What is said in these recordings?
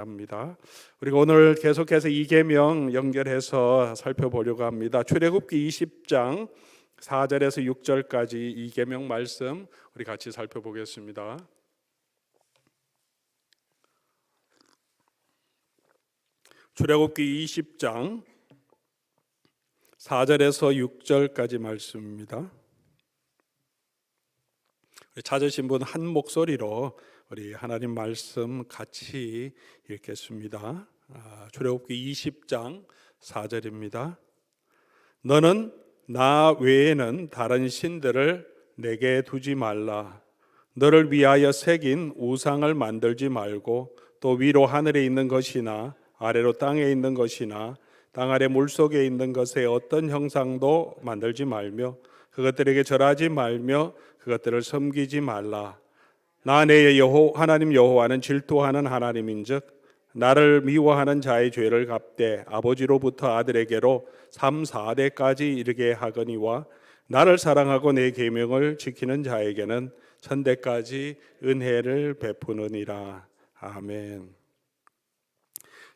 합니다. 우리가 오늘 계속해서 이계명 연결해서 살펴보려고 합니다. 출애굽기 20장 4절에서 6절까지 이계명 말씀 우리 같이 살펴보겠습니다. 출애굽기 20장 4절에서 6절까지 말씀입니다. 찾으신 분 한 목소리로 우리 하나님 말씀 같이 읽겠습니다. 출애굽기 20장 4절입니다. 너는 나 외에는 다른 신들을 내게 두지 말라. 너를 위하여 새긴 우상을 만들지 말고 또 위로 하늘에 있는 것이나 아래로 땅에 있는 것이나 땅 아래 물속에 있는 것의 어떤 형상도 만들지 말며 그것들에게 절하지 말며 그것들을 섬기지 말라. 나 내 하나님 여호와는 질투하는 하나님인즉 나를 미워하는 자의 죄를 갚되 아버지로부터 아들에게로 3, 4대까지 이르게 하거니와 나를 사랑하고 내 계명을 지키는 자에게는 천대까지 은혜를 베푸느니라. 아멘.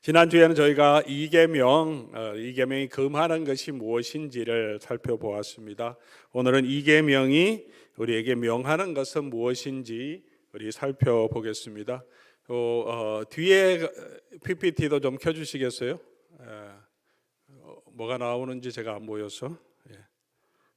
지난주에는 저희가 이계명이 금하는 것이 무엇인지를 살펴보았습니다. 오늘은 이계명이 우리에게 명하는 것은 무엇인지 우리 살펴보겠습니다. 뒤에 PPT도 좀 켜주시겠어요? 뭐가 나오는지 제가 안 보여서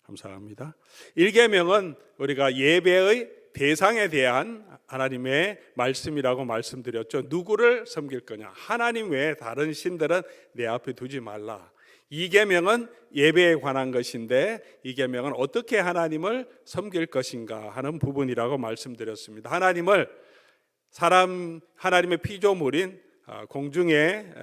감사합니다. 1계명은 우리가 예배의 대상에 대한 하나님의 말씀이라고 말씀드렸죠. 누구를 섬길 거냐? 하나님 외에 다른 신들은 내 앞에 두지 말라. 2계명은 예배에 관한 것인데 2계명은 어떻게 하나님을 섬길 것인가 하는 부분이라고 말씀드렸습니다. 하나님의 피조물인 공중의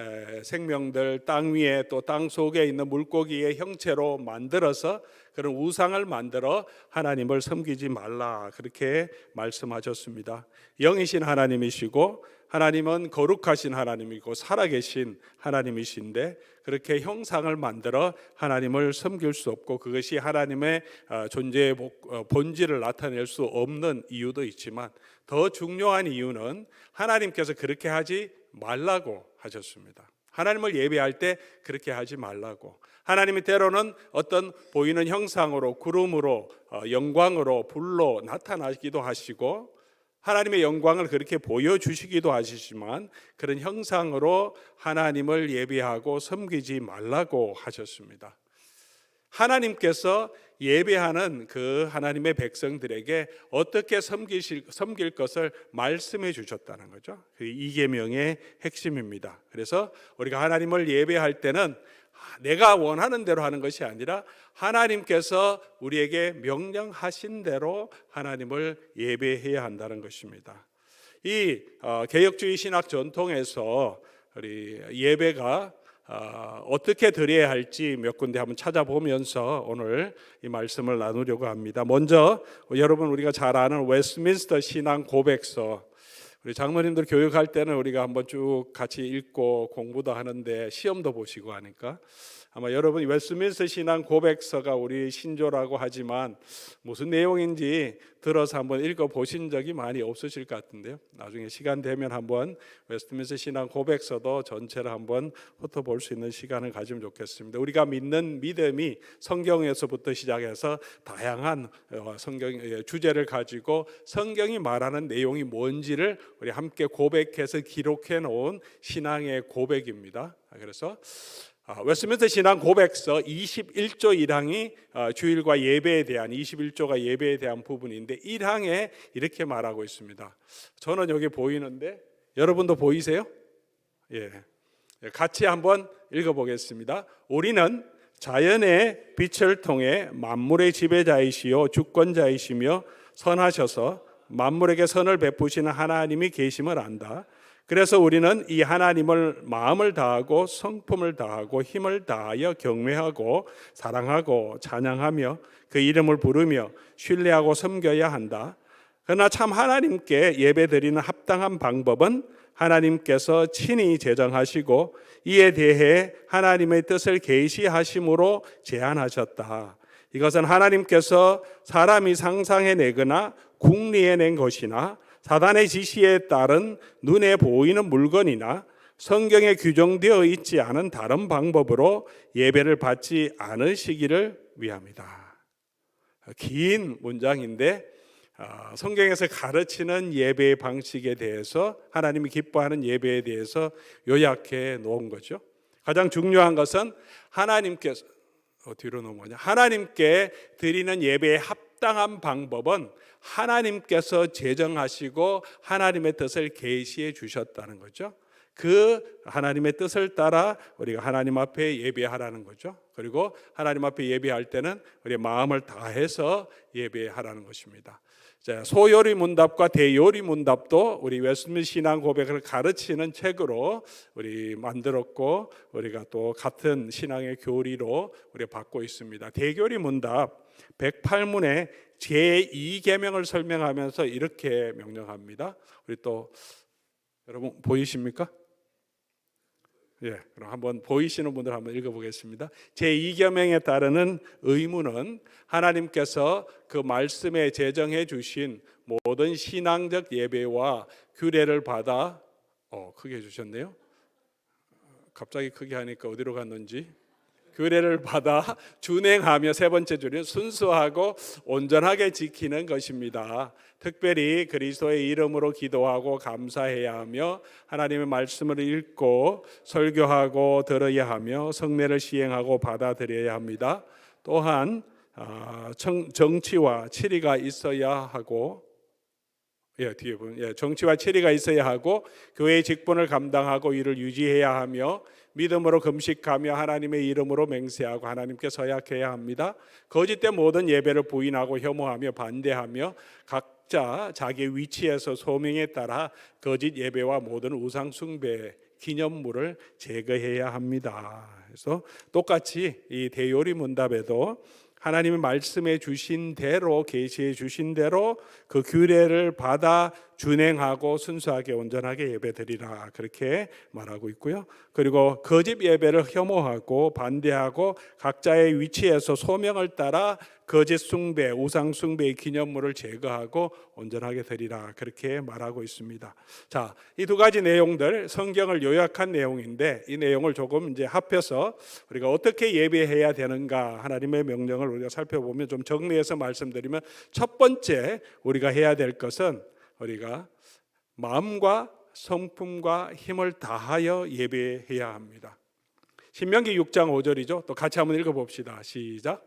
생명들, 땅 위에 또 땅 속에 있는 물고기의 형체로 만들어서 그런 우상을 만들어 하나님을 섬기지 말라 그렇게 말씀하셨습니다. 영이신 하나님이시고 하나님은 거룩하신 하나님이고 살아계신 하나님이신데 그렇게 형상을 만들어 하나님을 섬길 수 없고 그것이 하나님의 존재의 본질을 나타낼 수 없는 이유도 있지만 더 중요한 이유는 하나님께서 그렇게 하지 말라고 하셨습니다. 하나님을 예배할 때 그렇게 하지 말라고. 하나님이 때로는 어떤 보이는 형상으로 구름으로 영광으로 불로 나타나기도 하시고 하나님의 영광을 그렇게 보여주시기도 하시지만 그런 형상으로 하나님을 예배하고 섬기지 말라고 하셨습니다. 하나님께서 예배하는 그 하나님의 백성들에게 어떻게 섬길 것을 말씀해 주셨다는 거죠. 그 이계명의 핵심입니다. 그래서 우리가 하나님을 예배할 때는 내가 원하는 대로 하는 것이 아니라 하나님께서 우리에게 명령하신 대로 하나님을 예배해야 한다는 것입니다. 이 개혁주의 신학 전통에서 우리 예배가 어떻게 드려야 할지 몇 군데 한번 찾아보면서 오늘 이 말씀을 나누려고 합니다. 먼저 여러분 우리가 잘 아는 웨스트민스터 신앙 고백서, 우리 장로님들 교육할 때는 우리가 한번 쭉 같이 읽고 공부도 하는데 시험도 보시고 하니까 아마 여러분이 웨스트민스터 신앙 고백서가 우리 신조라고 하지만 무슨 내용인지 들어서 한번 읽어보신 적이 많이 없으실 것 같은데요. 나중에 시간 되면 한번 웨스트민스터 신앙 고백서도 전체를 한번 훑어볼 수 있는 시간을 가지면 좋겠습니다. 우리가 믿는 믿음이 성경에서부터 시작해서 다양한 성경 주제를 가지고 성경이 말하는 내용이 뭔지를 우리 함께 고백해서 기록해 놓은 신앙의 고백입니다. 그래서 웨스트민스터 신앙 고백서 21조 1항이 주일과 예배에 대한 21조가 예배에 대한 부분인데 1항에 이렇게 말하고 있습니다. 저는 여기 보이는데 여러분도 보이세요? 예. 같이 한번 읽어보겠습니다. 우리는 자연의 빛을 통해 만물의 지배자이시요 주권자이시며 선하셔서 만물에게 선을 베푸시는 하나님이 계심을 안다. 그래서 우리는 이 하나님을 마음을 다하고 성품을 다하고 힘을 다하여 경외하고 사랑하고 찬양하며 그 이름을 부르며 신뢰하고 섬겨야 한다. 그러나 참 하나님께 예배드리는 합당한 방법은 하나님께서 친히 제정하시고 이에 대해 하나님의 뜻을 계시하심으로 제안하셨다. 이것은 하나님께서 사람이 상상해내거나 궁리해낸 것이나 사단의 지시에 따른 눈에 보이는 물건이나 성경에 규정되어 있지 않은 다른 방법으로 예배를 받지 않으시기를 위함이다. 긴 문장인데 성경에서 가르치는 예배의 방식에 대해서, 하나님이 기뻐하는 예배에 대해서 요약해 놓은 거죠. 가장 중요한 것은 하나님께서 뒤로 넘어가냐, 하나님께 드리는 예배의 합당한 방법은 하나님께서 제정하시고 하나님의 뜻을 계시해 주셨다는 거죠. 그 하나님의 뜻을 따라 우리가 하나님 앞에 예배하라는 거죠. 그리고 하나님 앞에 예배할 때는 우리의 마음을 다해서 예배하라는 것입니다. 자, 소요리 문답과 대요리 문답도 우리 웨스트민스터 신앙 고백을 가르치는 책으로 우리 만들었고, 우리가 또 같은 신앙의 교리로 우리가 받고 있습니다. 대교리 문답 108문의 제2계명을 설명하면서 이렇게 명령합니다. 우리 또 여러분 보이십니까? 예, 그럼 한번 보이시는 분들 한번 읽어보겠습니다. 제2계명에 따르는 의무는 하나님께서 그 말씀에 제정해 주신 모든 신앙적 예배와 규례를 받아 크게 해주셨네요. 갑자기 크게 하니까 어디로 갔는지. 규례를 받아 준행하며, 세 번째 줄은 순수하고 온전하게 지키는 것입니다. 특별히 그리스도의 이름으로 기도하고 감사해야 하며, 하나님의 말씀을 읽고 설교하고 들어야 하며, 성례를 시행하고 받아들여야 합니다. 또한 정치와 치리가 있어야 하고, 뒤에 보면 정치와 치리가 있어야 하고, 교회의 직분을 감당하고 이를 유지해야 하며, 믿음으로 금식하며 하나님의 이름으로 맹세하고 하나님께 서약해야 합니다. 거짓된 모든 예배를 부인하고 혐오하며 반대하며 각자 자기 위치에서 소명에 따라 거짓 예배와 모든 우상 숭배 기념물을 제거해야 합니다. 그래서 똑같이 이 대요리 문답에도 하나님의 말씀해 주신 대로, 계시해 주신 대로 그 규례를 받아 준행하고 순수하게 온전하게 예배드리라, 그렇게 말하고 있고요. 그리고 거짓 예배를 혐오하고 반대하고 각자의 위치에서 소명을 따라 거짓 숭배, 우상 숭배의 기념물을 제거하고 온전하게 드리라, 그렇게 말하고 있습니다. 자, 이 두 가지 내용들, 성경을 요약한 내용인데, 이 내용을 조금 이제 합해서 우리가 어떻게 예배해야 되는가, 하나님의 명령을 우리가 살펴보면, 좀 정리해서 말씀드리면, 첫 번째 우리가 해야 될 것은 우리가 마음과 성품과 힘을 다하여 예배해야 합니다. 신명기 6장 5절이죠. 또 같이 한번 읽어봅시다. 시작.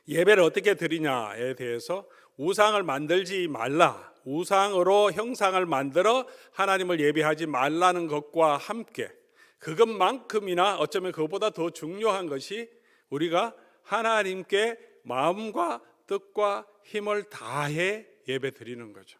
예배를 어떻게 드리냐에 대해서, 우상을 만들지 말라, 우상으로 형상을 만들어 하나님을 예배하지 말라는 것과 함께, 그것만큼이나 어쩌면 그것보다 더 중요한 것이 우리가 하나님께 마음과 뜻과 힘을 다해 예배 드리는 거죠.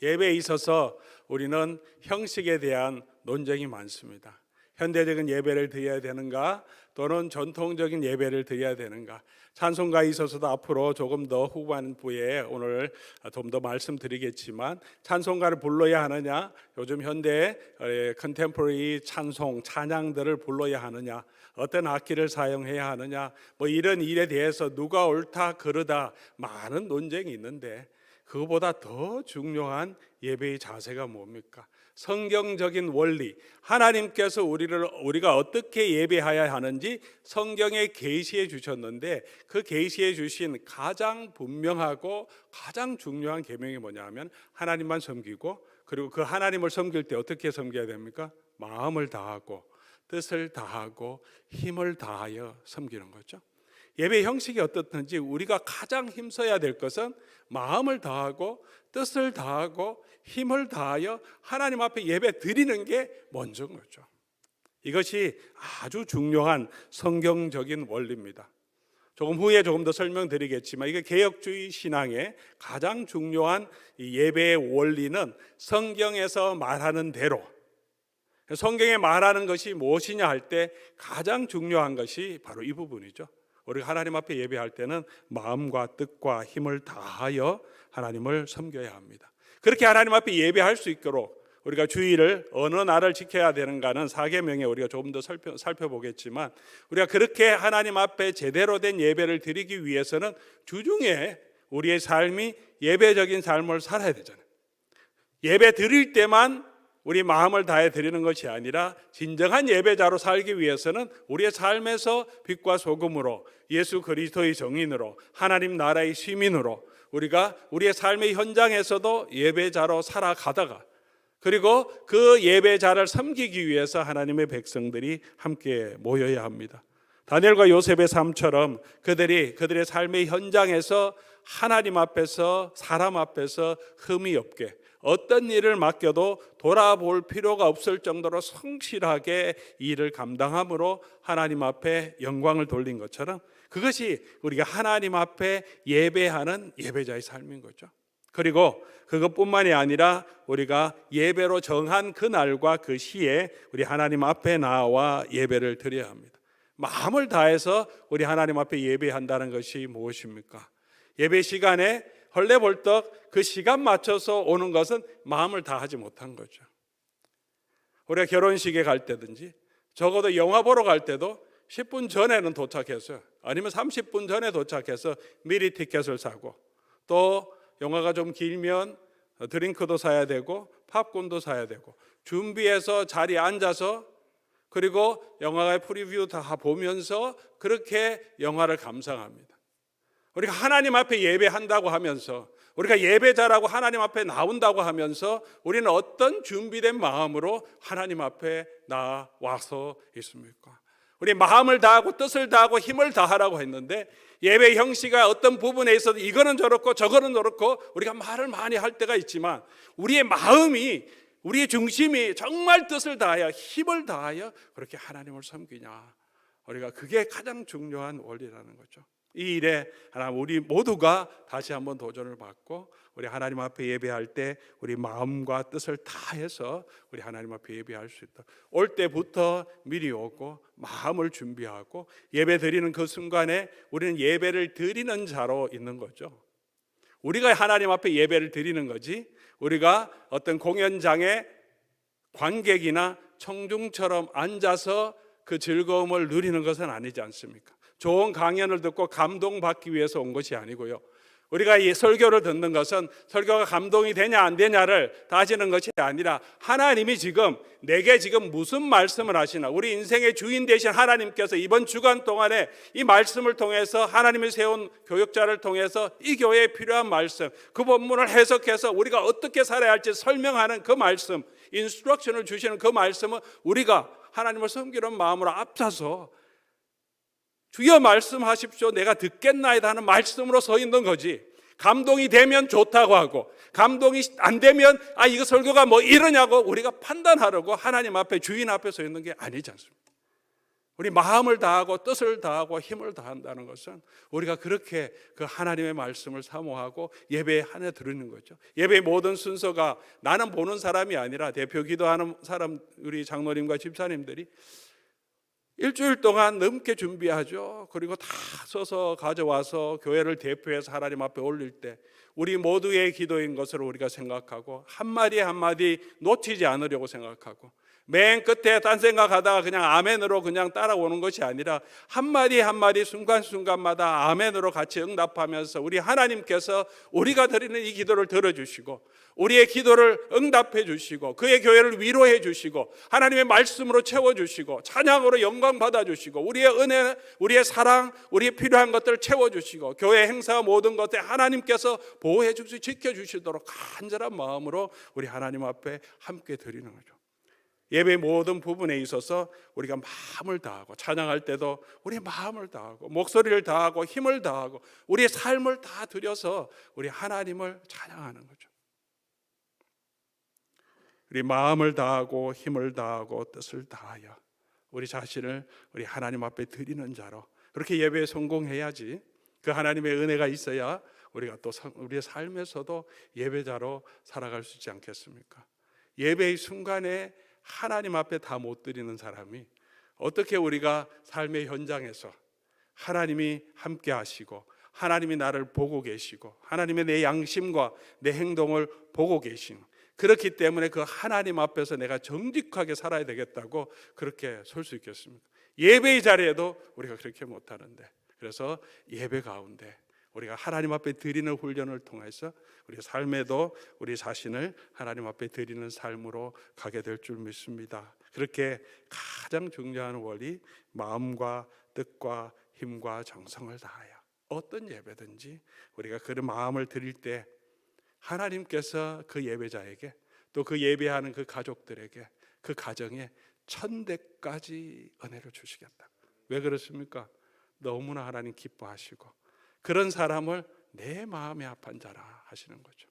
예배에 있어서 우리는 형식에 대한 논쟁이 많습니다. 현대적인 예배를 드려야 되는가, 또는 전통적인 예배를 드려야 되는가. 찬송가에 있어서도 앞으로 조금 더 후반부에 오늘 좀 더 말씀드리겠지만, 찬송가를 불러야 하느냐, 요즘 현대 컨템포러리 찬송, 찬양들을 불러야 하느냐, 어떤 악기를 사용해야 하느냐, 뭐 이런 일에 대해서 누가 옳다 그르다 많은 논쟁이 있는데, 그거보다 더 중요한 예배의 자세가 뭡니까? 성경적인 원리, 하나님께서 우리가 어떻게 예배해야 하는지 성경에 계시해 주셨는데, 그 계시해 주신 가장 분명하고 가장 중요한 계명이 뭐냐 하면, 하나님만 섬기고, 그리고 그 하나님을 섬길 때 어떻게 섬겨야 됩니까? 마음을 다하고 뜻을 다하고 힘을 다하여 섬기는 거죠. 예배 형식이 어떻든지 우리가 가장 힘써야 될 것은 마음을 다하고 뜻을 다하고 힘을 다하여 하나님 앞에 예배 드리는 게 먼저인 거죠. 이것이 아주 중요한 성경적인 원리입니다. 조금 후에 조금 더 설명드리겠지만, 이게 개혁주의 신앙의 가장 중요한 예배의 원리는 성경에서 말하는 대로, 성경에 말하는 것이 무엇이냐 할 때 가장 중요한 것이 바로 이 부분이죠. 우리가 하나님 앞에 예배할 때는 마음과 뜻과 힘을 다하여 하나님을 섬겨야 합니다. 그렇게 하나님 앞에 예배할 수 있도록 우리가 주일을 어느 날을 지켜야 되는가는 사계명에 우리가 조금 더 살펴보겠지만, 우리가 그렇게 하나님 앞에 제대로 된 예배를 드리기 위해서는 주중에 우리의 삶이 예배적인 삶을 살아야 되잖아요. 예배 드릴 때만 우리 마음을 다해 드리는 것이 아니라 진정한 예배자로 살기 위해서는 우리의 삶에서 빛과 소금으로, 예수 그리스도의 정인으로, 하나님 나라의 시민으로 우리가 우리의 삶의 현장에서도 예배자로 살아가다가, 그리고 그 예배자를 섬기기 위해서 하나님의 백성들이 함께 모여야 합니다. 다니엘과 요셉의 삶처럼 그들의 삶의 현장에서 하나님 앞에서, 사람 앞에서 흠이 없게, 어떤 일을 맡겨도 돌아볼 필요가 없을 정도로 성실하게 일을 감당함으로 하나님 앞에 영광을 돌린 것처럼, 그것이 우리가 하나님 앞에 예배하는 예배자의 삶인 거죠. 그리고 그것뿐만이 아니라 우리가 예배로 정한 그 날과 그 시에 우리 하나님 앞에 나와 예배를 드려야 합니다. 마음을 다해서 우리 하나님 앞에 예배한다는 것이 무엇입니까? 예배 시간에 헐레벌떡 그 시간 맞춰서 오는 것은 마음을 다하지 못한 거죠. 우리가 결혼식에 갈 때든지 적어도 영화 보러 갈 때도 10분 전에는 도착해서, 아니면 30분 전에 도착해서 미리 티켓을 사고, 또 영화가 좀 길면 드링크도 사야 되고 팝콘도 사야 되고 준비해서 자리에 앉아서, 그리고 영화의 프리뷰 다 보면서 그렇게 영화를 감상합니다. 우리가 하나님 앞에 예배한다고 하면서, 우리가 예배자라고 하나님 앞에 나온다고 하면서 우리는 어떤 준비된 마음으로 하나님 앞에 나와서 있습니까? 우리 마음을 다하고 뜻을 다하고 힘을 다하라고 했는데, 예배 형식의 어떤 부분에 있어서 이거는 저렇고 저거는 저렇고 우리가 말을 많이 할 때가 있지만, 우리의 마음이, 우리의 중심이 정말 뜻을 다하여 힘을 다하여 그렇게 하나님을 섬기냐, 우리가 그게 가장 중요한 원리라는 거죠. 이 일에 하나님, 우리 모두가 다시 한번 도전을 받고 우리 하나님 앞에 예배할 때 우리 마음과 뜻을 다해서 우리 하나님 앞에 예배할 수 있다. 올 때부터 미리 오고 마음을 준비하고 예배 드리는 그 순간에 우리는 예배를 드리는 자로 있는 거죠. 우리가 하나님 앞에 예배를 드리는 거지, 우리가 어떤 공연장에 관객이나 청중처럼 앉아서 그 즐거움을 누리는 것은 아니지 않습니까? 좋은 강연을 듣고 감동받기 위해서 온 것이 아니고요, 우리가 이 설교를 듣는 것은 설교가 감동이 되냐 안 되냐를 따지는 것이 아니라, 하나님이 지금 내게 지금 무슨 말씀을 하시나, 우리 인생의 주인 되신 하나님께서 이번 주간 동안에 이 말씀을 통해서, 하나님이 세운 교육자를 통해서 이 교회에 필요한 말씀, 그 본문을 해석해서 우리가 어떻게 살아야 할지 설명하는 그 말씀, 인스트럭션을 주시는 그 말씀은 우리가 하나님을 섬기는 마음으로 앞서서 주여 말씀하십시오, 내가 듣겠나이다 하는 말씀으로 서 있는 거지, 감동이 되면 좋다고 하고 감동이 안 되면 이거 설교가 뭐 이러냐고 우리가 판단하려고 하나님 앞에, 주인 앞에 서 있는 게 아니지 않습니까? 우리 마음을 다하고 뜻을 다하고 힘을 다한다는 것은 우리가 그렇게 그 하나님의 말씀을 사모하고 예배에 한해 드리는 거죠. 예배의 모든 순서가 나는 보는 사람이 아니라 대표 기도하는 사람, 우리 장로님과 집사님들이 일주일 동안 넘게 준비하죠. 그리고 다 써서 가져와서 교회를 대표해서 하나님 앞에 올릴 때 우리 모두의 기도인 것으로 우리가 생각하고, 한마디 한마디 놓치지 않으려고 생각하고, 맨 끝에 딴 생각하다가 그냥 아멘으로 그냥 따라오는 것이 아니라 한마디 한마디 순간순간마다 아멘으로 같이 응답하면서 우리 하나님께서 우리가 드리는 이 기도를 들어주시고 우리의 기도를 응답해 주시고 그의 교회를 위로해 주시고 하나님의 말씀으로 채워주시고 찬양으로 영광 받아주시고 우리의 은혜, 우리의 사랑, 우리의 필요한 것들을 채워주시고 교회 행사 모든 것에 하나님께서 보호해 주시고 지켜주시도록 간절한 마음으로 우리 하나님 앞에 함께 드리는 거죠. 예배의 모든 부분에 있어서 우리가 마음을 다하고, 찬양할 때도 우리의 마음을 다하고 목소리를 다하고 힘을 다하고 우리의 삶을 다 들여서 우리 하나님을 찬양하는 거죠. 우리 마음을 다하고 힘을 다하고 뜻을 다하여 우리 자신을 우리 하나님 앞에 드리는 자로, 그렇게 예배에 성공해야지 그 하나님의 은혜가 있어야 우리가 또 우리의 삶에서도 예배자로 살아갈 수 있지 않겠습니까? 예배의 순간에 하나님 앞에 다 못 드리는 사람이 어떻게 우리가 삶의 현장에서 하나님이 함께 하시고 하나님이 나를 보고 계시고 하나님의 내 양심과 내 행동을 보고 계신, 그렇기 때문에 그 하나님 앞에서 내가 정직하게 살아야 되겠다고 그렇게 설 수 있겠습니까? 예배의 자리에도 우리가 그렇게 못하는데, 그래서 예배 가운데 우리가 하나님 앞에 드리는 훈련을 통해서 우리 삶에도 우리 자신을 하나님 앞에 드리는 삶으로 가게 될 줄 믿습니다. 그렇게 가장 중요한 원리, 마음과 뜻과 힘과 정성을 다하여 어떤 예배든지 우리가 그 마음을 드릴 때 하나님께서 그 예배자에게 또 그 예배하는 그 가족들에게 그 가정에 1000배까지 은혜를 주시겠다. 왜 그렇습니까? 너무나 하나님 기뻐하시고 그런 사람을 내 마음에 합한 자라 하시는 거죠.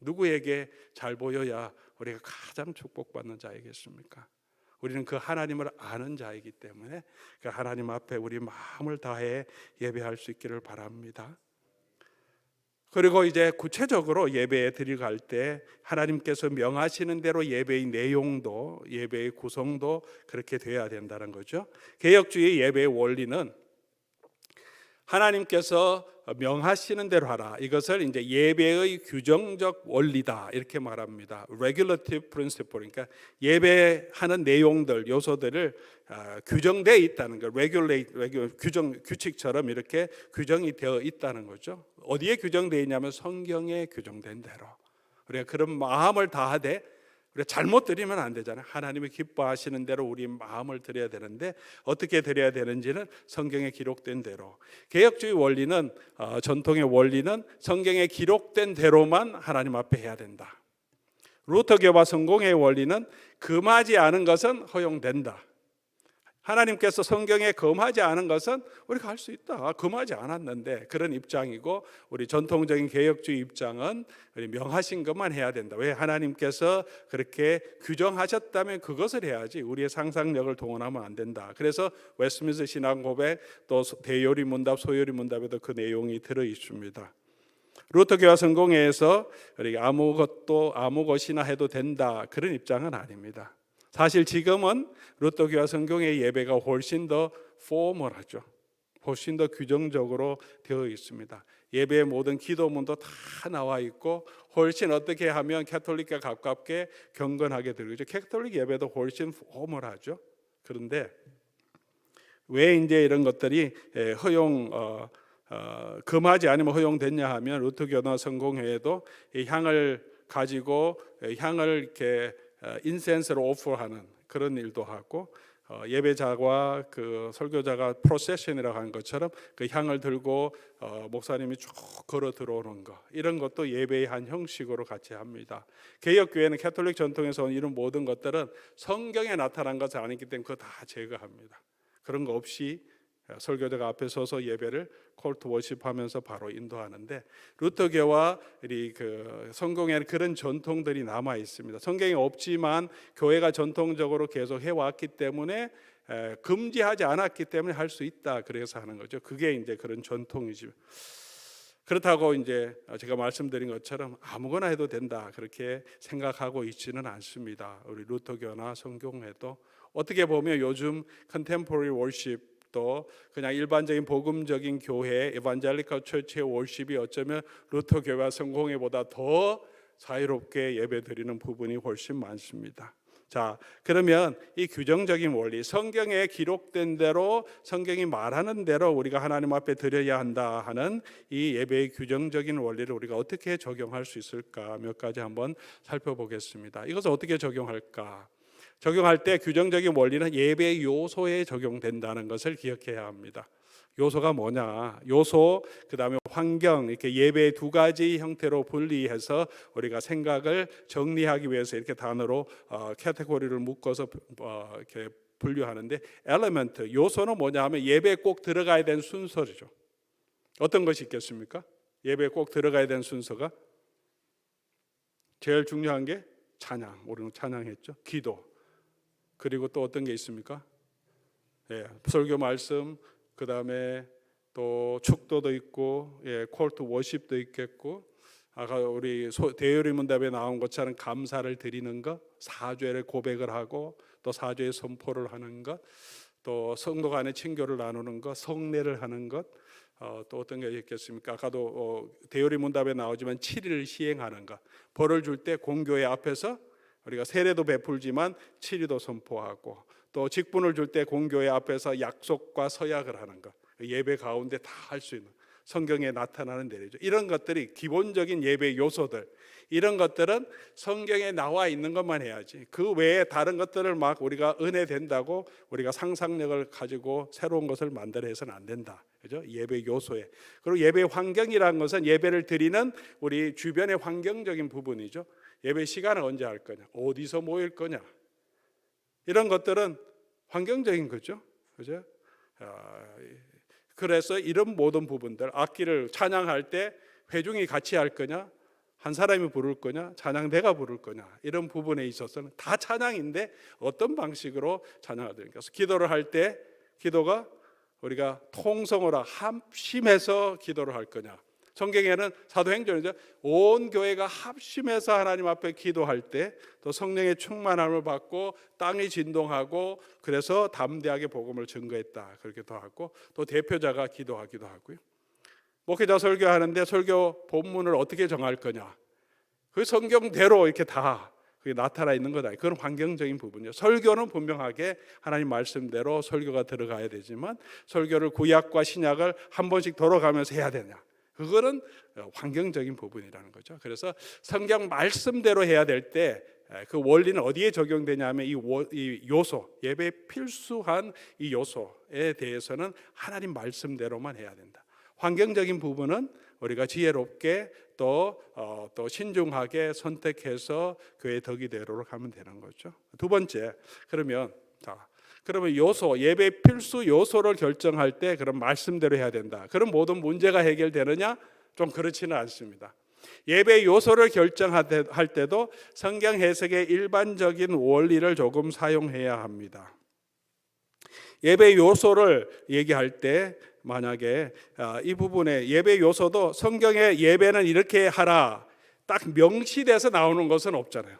누구에게 잘 보여야 우리가 가장 축복받는 자이겠습니까? 우리는 그 하나님을 아는 자이기 때문에 그 하나님 앞에 우리 마음을 다해 예배할 수 있기를 바랍니다. 그리고 이제 구체적으로 예배에 들어갈 때 하나님께서 명하시는 대로 예배의 내용도 예배의 구성도 그렇게 돼야 된다는 거죠. 개혁주의 예배의 원리는 하나님께서 명하시는 대로 하라. 이것을 이제 예배의 규정적 원리다 이렇게 말합니다. Regulative principle. 그러니까 예배하는 내용들, 요소들을 규정되어 있다는 거. 규칙처럼 이렇게 규정이 되어 있다는 거죠. 어디에 규정되어 있냐면 성경에 규정된 대로. 우리가 그런 마음을 다하되 우리가 잘못 드리면 안 되잖아요. 하나님이 기뻐하시는 대로 우리 마음을 드려야 되는데 어떻게 드려야 되는지는 성경에 기록된 대로. 개혁주의 원리는 전통의 원리는 성경에 기록된 대로만 하나님 앞에 해야 된다. 루터교와 성공의 원리는 금하지 않은 것은 허용된다. 하나님께서 성경에 금하지 않은 것은 우리가 할 수 있다. 금하지 않았는데 그런 입장이고, 우리 전통적인 개혁주의 입장은 우리 명하신 것만 해야 된다. 왜? 하나님께서 그렇게 규정하셨다면 그것을 해야지 우리의 상상력을 동원하면 안 된다. 그래서 웨스트민스터 신앙 고백, 또 대요리 문답, 소요리 문답에도 그 내용이 들어 있습니다. 루터교와 성공회에서 아무것이나 해도 된다, 그런 입장은 아닙니다. 사실 지금은 루터교와 성경의 예배가 훨씬 더 포멀하죠. 훨씬 더 규정적으로 되어 있습니다. 예배의 모든 기도문도 다 나와 있고 훨씬 어떻게 하면 캐톨릭과 가깝게 경건하게 들리죠. 캐톨릭 예배도 훨씬 포멀하죠. 그런데 왜 이제 이런 것들이 금하지 않으면 허용됐냐 하면, 루터교나 성공회에도 이 향을 가지고 향을 이렇게 인센스로 오퍼하는 그런 일도 하고, 예배자와 그 설교자가 프로세션이라고 하는 것처럼 그 향을 들고 목사님이 쭉 걸어 들어오는 거, 이런 것도 예배의 한 형식으로 같이 합니다. 개혁교회는 캐톨릭 전통에서 온 이런 모든 것들은 성경에 나타난 것이 아니기 때문에 그거 다 제거합니다. 그런 거 없이 설교자가 앞에 서서 예배를 콜트 워십하면서 바로 인도하는데, 루터교와 그 성공에는 그런 전통들이 남아 있습니다. 성경에 없지만 교회가 전통적으로 계속 해왔기 때문에, 금지하지 않았기 때문에 할 수 있다, 그래서 하는 거죠. 그게 이제 그런 전통이죠. 그렇다고 이제 제가 말씀드린 것처럼 아무거나 해도 된다, 그렇게 생각하고 있지는 않습니다. 우리 루터교나 성공회도 어떻게 보면 요즘 컨템포러리 월십, 또 그냥 일반적인 복음적인 교회, 에반젤리컬 처치의 월십이 어쩌면 루터 교회와 성공회보다 더 자유롭게 예배드리는 부분이 훨씬 많습니다. 자, 그러면 이 규정적인 원리, 성경에 기록된 대로, 성경이 말하는 대로 우리가 하나님 앞에 드려야 한다 하는 이 예배의 규정적인 원리를 우리가 어떻게 적용할 수 있을까, 몇 가지 한번 살펴보겠습니다. 이것을 어떻게 적용할까? 적용할 때 규정적인 원리는 예배의 요소에 적용된다는 것을 기억해야 합니다. 요소가 뭐냐? 요소, 그 다음에 환경, 이렇게 예배의 두 가지 형태로 분리해서 우리가 생각을 정리하기 위해서 이렇게 단어로 카테고리를 묶어서 이렇게 분류하는데, 엘리먼트, 요소는 뭐냐 하면 예배에 꼭 들어가야 되는 순서죠. 어떤 것이 있겠습니까? 예배에 꼭 들어가야 되는 순서가 제일 중요한 게 찬양, 우리는 찬양했죠. 기도. 그리고 또 어떤 게 있습니까? 설교 말씀, 그 다음에 또 축도도 있고, 콜트 워십도 있겠고, 아까 우리 대요리 문답에 나온 것처럼 감사를 드리는 것, 사죄를 고백을 하고, 또 사죄의 선포를 하는 것, 또 성도 간의 친교를 나누는 것, 성례를 하는 것, 또 어떤 게 있겠습니까? 아까도 대요리 문답에 나오지만 7일을 시행하는 것, 벌을 줄 때 공교회 앞에서 우리가 세례도 베풀지만 7일도 선포하고, 또 직분을 줄 때 공교회 앞에서 약속과 서약을 하는 것, 예배 가운데 다 할 수 있는, 성경에 나타나는 내용이죠. 이런 것들이 기본적인 예배 요소들, 이런 것들은 성경에 나와 있는 것만 해야지, 그 외에 다른 것들을 막 우리가 은혜 된다고 우리가 상상력을 가지고 새로운 것을 만들어서는 안 된다. 그죠? 예배 요소에. 그리고 예배 환경이라는 것은 예배를 드리는 우리 주변의 환경적인 부분이죠. 예배 시간을 언제 할 거냐, 어디서 모일 거냐, 이런 것들은 환경적인 거죠. 그죠? 그래서 이런 모든 부분들, 악기를 찬양할 때 회중이 같이 할 거냐, 한 사람이 부를 거냐, 찬양 내가 부를 거냐, 이런 부분에 있어서는 다 찬양인데 어떤 방식으로 찬양을 드리는 거죠. 기도를 할 때 기도가 우리가 통성으로 합심해서 기도를 할 거냐, 성경에는 사도행전이죠, 온 교회가 합심해서 하나님 앞에 기도할 때 또 성령의 충만함을 받고 땅이 진동하고 그래서 담대하게 복음을 증거했다, 그렇게도 하고, 또 대표자가 기도하기도 하고요. 목회자 설교하는데 설교 본문을 어떻게 정할 거냐, 그 성경대로 이렇게 다 그게 나타나 있는 거다. 그건 환경적인 부분이죠. 설교는 분명하게 하나님 말씀대로 설교가 들어가야 되지만 설교를 구약과 신약을 한 번씩 돌아가면서 해야 되냐, 그거는 환경적인 부분이라는 거죠. 그래서 성경 말씀대로 해야 될 때 그 원리는 어디에 적용되냐면 이 요소, 예배 필수한 이 요소에 대해서는 하나님 말씀대로만 해야 된다. 환경적인 부분은 우리가 지혜롭게 또 신중하게 선택해서 그의 덕이 되도록 하면 되는 거죠. 두 번째, 그러면 요소, 예배 필수 요소를 결정할 때 그럼 말씀대로 해야 된다. 그럼 모든 문제가 해결되느냐? 좀 그렇지는 않습니다. 예배 요소를 결정할 때도 성경 해석의 일반적인 원리를 조금 사용해야 합니다. 예배 요소를 얘기할 때 만약에 이 부분에 예배 요소도 성경에 예배는 이렇게 하라 딱 명시돼서 나오는 것은 없잖아요.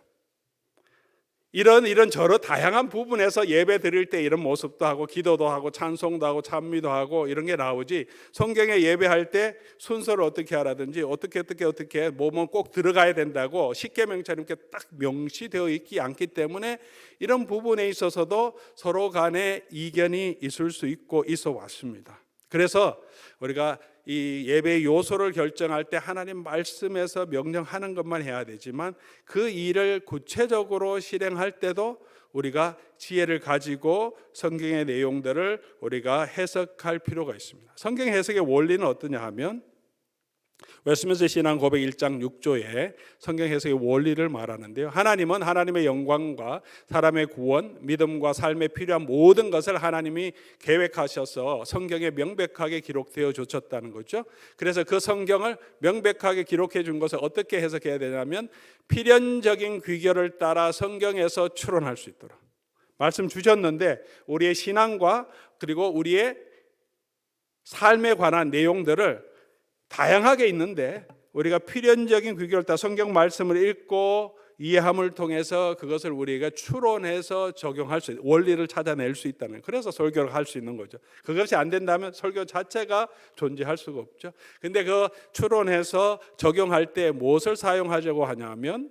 이런 저런 다양한 부분에서 예배 드릴 때 이런 모습도 하고 기도도 하고 찬송도 하고 찬미도 하고 이런 게 나오지, 성경에 예배할 때 순서를 어떻게 하라든지 어떻게 뭐뭐 꼭 들어가야 된다고 십계명처럼 이렇게 딱 명시되어 있지 않기 때문에 이런 부분에 있어서도 서로 간에 이견이 있을 수 있고 있어 왔습니다. 그래서 우리가 이 예배 요소를 결정할 때 하나님 말씀에서 명령하는 것만 해야 되지만 그 일을 구체적으로 실행할 때도 우리가 지혜를 가지고 성경의 내용들을 우리가 해석할 필요가 있습니다. 성경 해석의 원리는 어떠냐 하면 웨스트민스터 신앙 고백 1장 6조에 성경 해석의 원리를 말하는데요, 하나님은 하나님의 영광과 사람의 구원, 믿음과 삶에 필요한 모든 것을 하나님이 계획하셔서 성경에 명백하게 기록되어 주셨다는 거죠. 그래서 그 성경을 명백하게 기록해 준 것을 어떻게 해석해야 되냐면 필연적인 귀결을 따라 성경에서 추론할 수 있도록 말씀 주셨는데, 우리의 신앙과 그리고 우리의 삶에 관한 내용들을 다양하게 있는데 우리가 필연적인 귀결을 따라 성경 말씀을 읽고 이해함을 통해서 그것을 우리가 추론해서 적용할 수 있는 원리를 찾아낼 수 있다는, 그래서 설교를 할 수 있는 거죠. 그것이 안 된다면 설교 자체가 존재할 수가 없죠. 근데 그 추론해서 적용할 때 무엇을 사용하려고 하냐면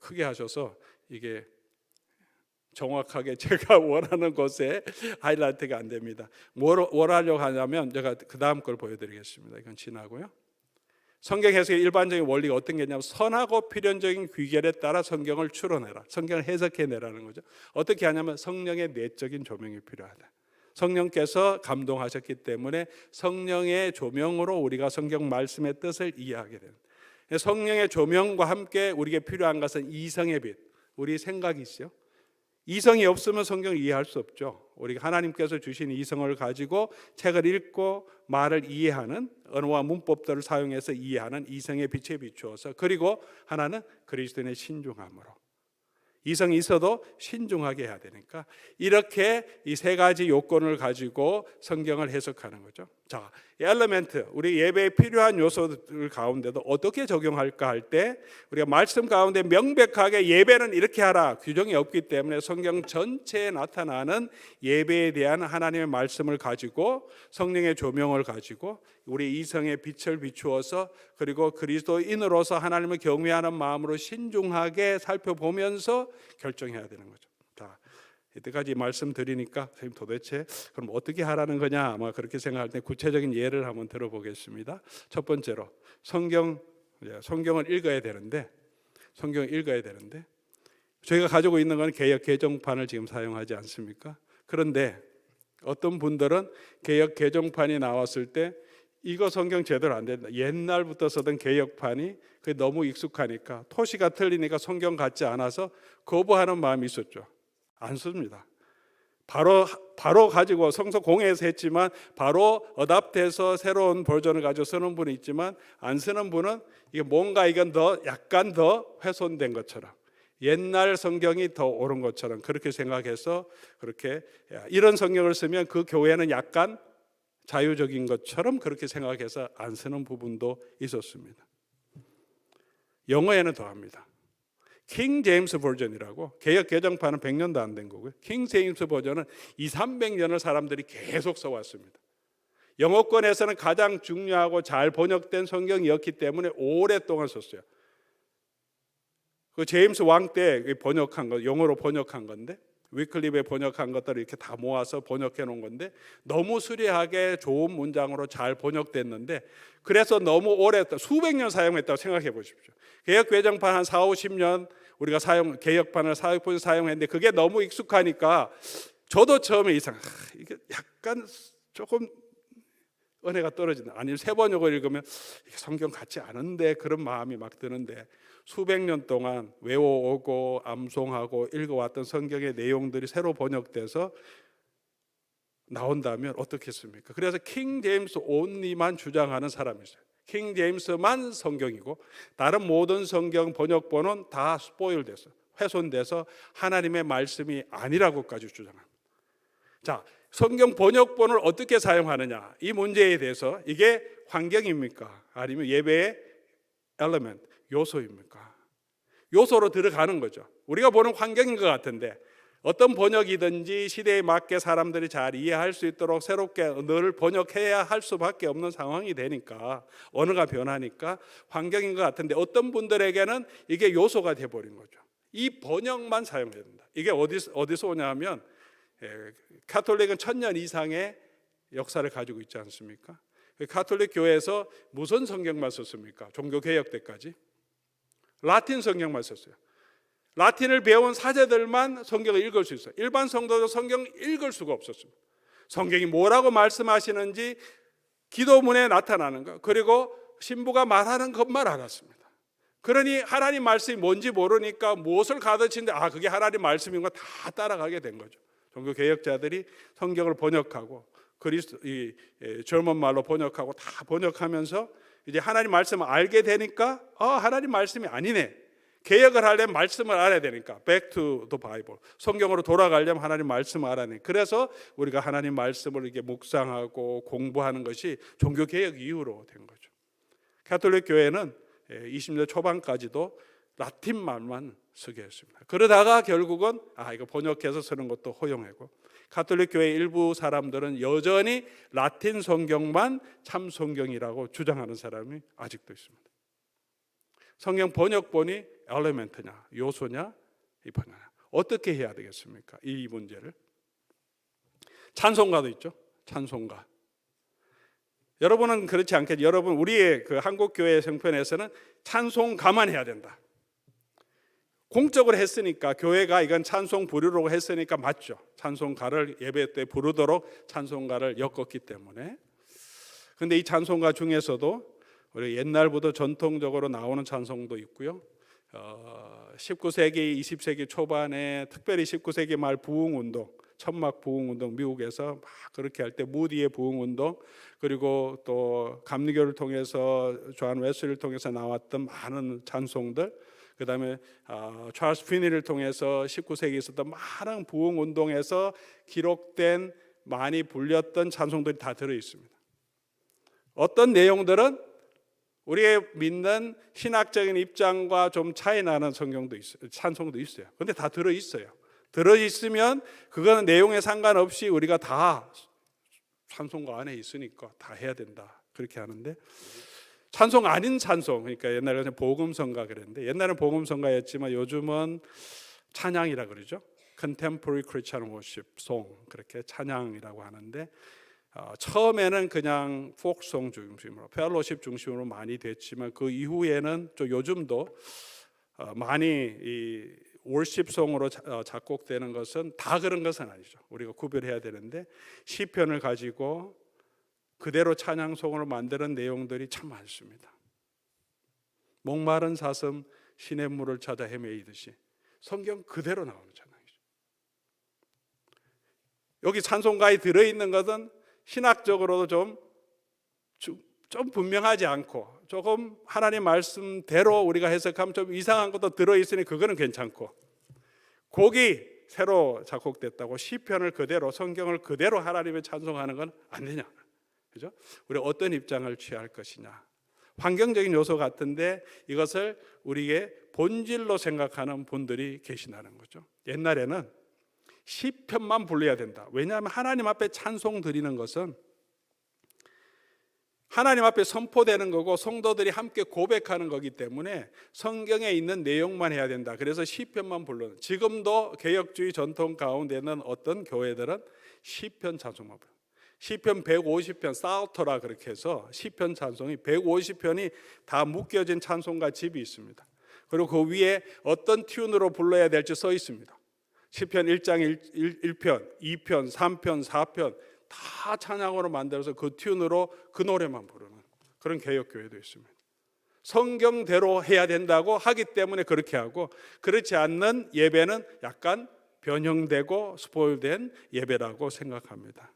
크게 하셔서 이게 정확하게 제가 원하는 곳에 하이라이트가 안 됩니다. 뭘 하려고 하냐면 제가 그 다음 걸 보여드리겠습니다. 이건 지나고요. 성경 해석의 일반적인 원리가 어떤 게 있냐면 선하고 필연적인 귀결에 따라 성경을 추론해라, 성경을 해석해내라는 거죠. 어떻게 하냐면 성령의 내적인 조명이 필요하다. 성령께서 감동하셨기 때문에 성령의 조명으로 우리가 성경 말씀의 뜻을 이해하게 됩니다. 성령의 조명과 함께 우리에게 필요한 것은 이성의 빛, 우리 생각이죠. 이성이 없으면 성경을 이해할 수 없죠. 우리가 하나님께서 주신 이성을 가지고 책을 읽고 말을 이해하는 언어와 문법들을 사용해서 이해하는 이성의 빛에 비추어서, 그리고 하나는 그리스도인의 신중함으로, 이성이 있어도 신중하게 해야 되니까 이렇게 이 세 가지 요건을 가지고 성경을 해석하는 거죠. 자, 엘리멘트, 우리 예배에 필요한 요소들 가운데도 어떻게 적용할까 할 때 우리가 말씀 가운데 명백하게 예배는 이렇게 하라 규정이 없기 때문에 성경 전체에 나타나는 예배에 대한 하나님의 말씀을 가지고 성령의 조명을 가지고 우리 이성의 빛을 비추어서, 그리고 그리스도인으로서 하나님을 경외하는 마음으로 신중하게 살펴보면서 결정해야 되는 거죠. 자, 이때까지 말씀드리니까 선생님 도대체 그럼 어떻게 하라는 거냐 아마 그렇게 생각할 때 구체적인 예를 한번 들어보겠습니다. 첫 번째로 성경을 읽어야 되는데 저희가 가지고 있는 건 개역 개정판을 지금 사용하지 않습니까? 그런데 어떤 분들은 개역 개정판이 나왔을 때 이거 성경 제대로 안 된다. 옛날부터 쓰던 개역판이 그게 너무 익숙하니까 토시가 틀리니까 성경 같지 않아서 거부하는 마음이 있었죠. 안 씁니다. 바로 가지고 성서 공회에서 했지만 바로 어답돼서 새로운 버전을 가지고 쓰는 분이 있지만 안 쓰는 분은 이게 뭔가 이건 약간 더 훼손된 것처럼 옛날 성경이 더 옳은 것처럼 그렇게 생각해서 그렇게 이런 성경을 쓰면 그 교회는 약간 자유적인 것처럼 그렇게 생각해서 안 쓰는 부분도 있었습니다. 영어에는 더합니다. 킹 제임스 버전이라고 개역 개정판은 100년도 안 된 거고요. 킹 제임스 버전은 200~300년을 사람들이 계속 써왔습니다. 영어권에서는 가장 중요하고 잘 번역된 성경이었기 때문에 오랫동안 썼어요. 그 제임스 왕 때 번역한 거 영어로 번역한 건데 위클리프에 번역한 것들을 이렇게 다 모아서 번역해 놓은 건데 너무 수려하게 좋은 문장으로 잘 번역됐는데 그래서 너무 오래 수백 년 사용했다고 생각해 보십시오. 개역 개정판 한 40~50년 우리가 개역판을 사용했는데 그게 너무 익숙하니까 저도 처음에 이게 약간 조금 은혜가 떨어진다. 아니면 새 번역을 읽으면 이게 성경 같지 않은데 그런 마음이 막 드는데 수백 년 동안 외워오고 암송하고 읽어왔던 성경의 내용들이 새로 번역돼서 나온다면 어떻겠습니까? 그래서 킹 제임스 온리만 주장하는 사람이 있어요. 킹 제임스만 성경이고 다른 모든 성경 번역본은 다 스포일돼서 훼손돼서 하나님의 말씀이 아니라고까지 주장합니다. 자, 성경 번역본을 어떻게 사용하느냐 이 문제에 대해서 이게 환경입니까? 아니면 예배의 엘리먼트 요소입니까? 요소로 들어가는 거죠. 우리가 보는 환경인 것 같은데 어떤 번역이든지 시대에 맞게 사람들이 잘 이해할 수 있도록 새롭게 늘 번역해야 할 수밖에 없는 상황이 되니까 언어가 변하니까 환경인 것 같은데 어떤 분들에게는 이게 요소가 돼버린 거죠. 이 번역만 사용해야 된다. 이게 어디서 오냐면 가톨릭은 1000년 이상의 역사를 가지고 있지 않습니까? 가톨릭 교회에서 무슨 성경만 썼습니까? 종교개혁 때까지 라틴 성경만 썼어요. 라틴을 배운 사제들만 성경을 읽을 수 있어요. 일반 성도도 성경을 읽을 수가 없었습니다. 성경이 뭐라고 말씀하시는지 기도문에 나타나는 것 그리고 신부가 말하는 것만 알았습니다. 그러니 하나님 말씀이 뭔지 모르니까 무엇을 가르치는데 그게 하나님 말씀인 거 다 따라가게 된 거죠. 종교개혁자들이 성경을 번역하고 젊은 말로 번역하고 다 번역하면서 이제 하나님 말씀을 알게 되니까 하나님 말씀이 아니네. 개혁을 하려면 말씀을 알아야 되니까 Back to the Bible. 성경으로 돌아가려면 하나님 말씀을 알아야 돼. 그래서 우리가 하나님 말씀을 이렇게 묵상하고 공부하는 것이 종교개혁 이후로 된 거죠. 가톨릭 교회는 20년 초반까지도 라틴 말만 쓰게 했습니다. 그러다가 결국은 이거 번역해서 쓰는 것도 허용하고 가톨릭 교회 일부 사람들은 여전히 라틴 성경만 참 성경이라고 주장하는 사람이 아직도 있습니다. 성경 번역본이 엘리멘트냐 요소냐 이 번역냐 어떻게 해야 되겠습니까? 이 문제를 찬송가도 있죠. 찬송가 여러분은 그렇지 않겠죠. 여러분 우리의 그 한국 교회 성편에서는 찬송가만 해야 된다. 공적으로 했으니까 교회가 이건 찬송 부르라고 했으니까 맞죠. 찬송가를 예배 때 부르도록 찬송가를 엮었기 때문에. 그런데 이 찬송가 중에서도 우리 옛날부터 전통적으로 나오는 찬송도 있고요. 19세기, 20세기 초반에 특별히 19세기 말 부흥운동, 천막 부흥운동 미국에서 막 그렇게 할 때 무디의 부흥운동 그리고 또 감리교를 통해서 존 웨슬리를 통해서 나왔던 많은 찬송들 그 다음에 찰스 피니를 통해서 19세기에 있었던 많은 부흥운동에서 기록된 많이 불렸던 찬송들이 다 들어있습니다. 어떤 내용들은 우리의 믿는 신학적인 입장과 좀 차이 나는 성경도 있어요. 찬송도 있어요. 그런데 다 들어있어요. 들어있으면 그거는 내용에 상관없이 우리가 다 찬송가 안에 있으니까 다 해야 된다. 그렇게 하는데 찬송 아닌 찬송 그러니까 옛날에는 복음성가 그랬는데 옛날은 복음성가였지만 요즘은 찬양이라 그러죠. Contemporary Christian Worship Song, 그렇게 찬양이라고 하는데 처음에는 그냥 포크송 중심으로, 펠로십 중심으로 많이 됐지만 그 이후에는 좀 요즘도 많이 이 월십송으로 작곡되는 것은 다 그런 것은 아니죠. 우리가 구별해야 되는데 시편을 가지고 그대로 찬양송으로 만드는 내용들이 참 많습니다. 목마른 사슴 시냇물을 찾아 헤매이듯이 성경 그대로 나오는 찬양이죠. 여기 찬송가에 들어있는 것은 신학적으로도 좀 분명하지 않고 조금 하나님 말씀대로 우리가 해석하면 좀 이상한 것도 들어있으니 그거는 괜찮고, 곡이 새로 작곡됐다고 시편을 그대로, 성경을 그대로 하나님의 찬송하는 건 안 되냐, 그죠? 우리 어떤 입장을 취할 것이냐, 환경적인 요소 같은데 이것을 우리의 본질로 생각하는 분들이 계시다는 거죠. 옛날에는 시편만 불러야 된다. 왜냐하면 하나님 앞에 찬송 드리는 것은 하나님 앞에 선포되는 거고 성도들이 함께 고백하는 거기 때문에 성경에 있는 내용만 해야 된다. 그래서 시편만 부르는, 지금도 개혁주의 전통 가운데는 어떤 교회들은 시편 찬송만 불러요. 시편 150편, 사우터라 그렇게 해서 시편 찬송이 150편이 다 묶여진 찬송가 집이 있습니다. 그리고 그 위에 어떤 튠으로 불러야 될지 써 있습니다. 시편 1장 1편, 2편, 3편, 4편 다 찬양으로 만들어서 그 튠으로 그 노래만 부르는 그런 개혁교회도 있습니다. 성경대로 해야 된다고 하기 때문에 그렇게 하고, 그렇지 않는 예배는 약간 변형되고 스포일된 예배라고 생각합니다.